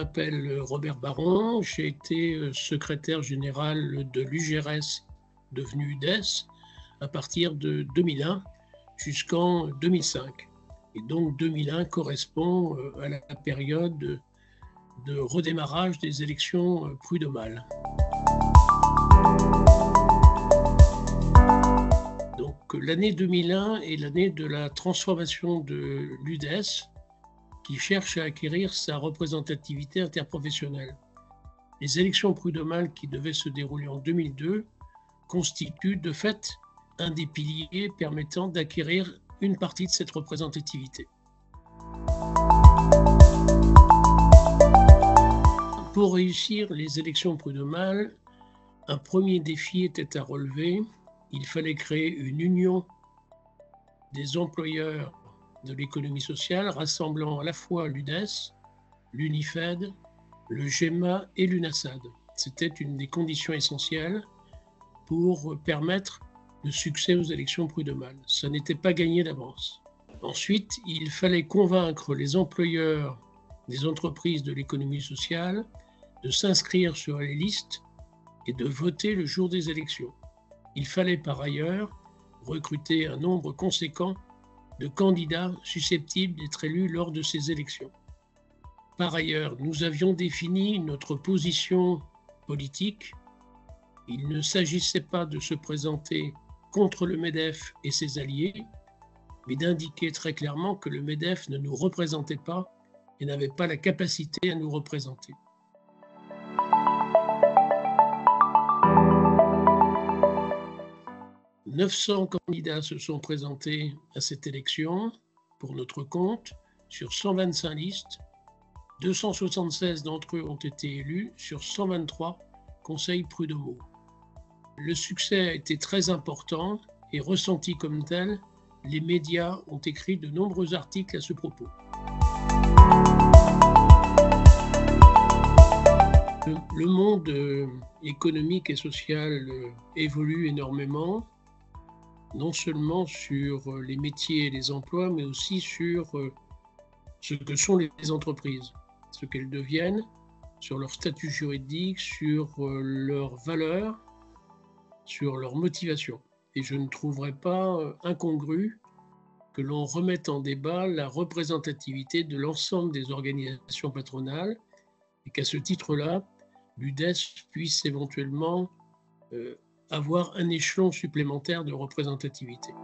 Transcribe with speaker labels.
Speaker 1: m'appelle Robert Baron, j'ai été secrétaire général de l'UGRS, devenu UDES, à partir de 2001 jusqu'en 2005. Et donc 2001 correspond à la période de redémarrage des élections prud'homales. Donc l'année 2001 est l'année de la transformation de l'UDES, qui cherche à acquérir sa représentativité interprofessionnelle. Les élections prud'homales qui devaient se dérouler en 2002 constituent de fait un des piliers permettant d'acquérir une partie de cette représentativité. Pour réussir les élections prud'homales, un premier défi était à relever. Il fallait créer une union des employeurs de l'économie sociale rassemblant à la fois l'UDES, l'UNIFED, le GEMA et l'UNASAD. C'était une des conditions essentielles pour permettre le succès aux élections prud'homales. Ça n'était pas gagné d'avance. Ensuite, il fallait convaincre les employeurs des entreprises de l'économie sociale de s'inscrire sur les listes et de voter le jour des élections. Il fallait par ailleurs recruter un nombre conséquent de candidats susceptibles d'être élus lors de ces élections. Par ailleurs, nous avions défini notre position politique. Il ne s'agissait pas de se présenter contre le MEDEF et ses alliés, mais d'indiquer très clairement que le MEDEF ne nous représentait pas et n'avait pas la capacité à nous représenter. « 900 candidats se sont présentés à cette élection pour notre compte sur 125 listes. 276 d'entre eux ont été élus sur 123 conseils prud'homaux. Le succès a été très important et ressenti comme tel. Les médias ont écrit de nombreux articles à ce propos. Le monde économique et social évolue énormément, non seulement sur les métiers et les emplois, mais aussi sur ce que sont les entreprises, ce qu'elles deviennent, sur leur statut juridique, sur leurs valeurs, sur leur motivation. Et je ne trouverais pas incongru que l'on remette en débat la représentativité de l'ensemble des organisations patronales et qu'à ce titre-là, l'UDES puisse éventuellement avoir un échelon supplémentaire de représentativité.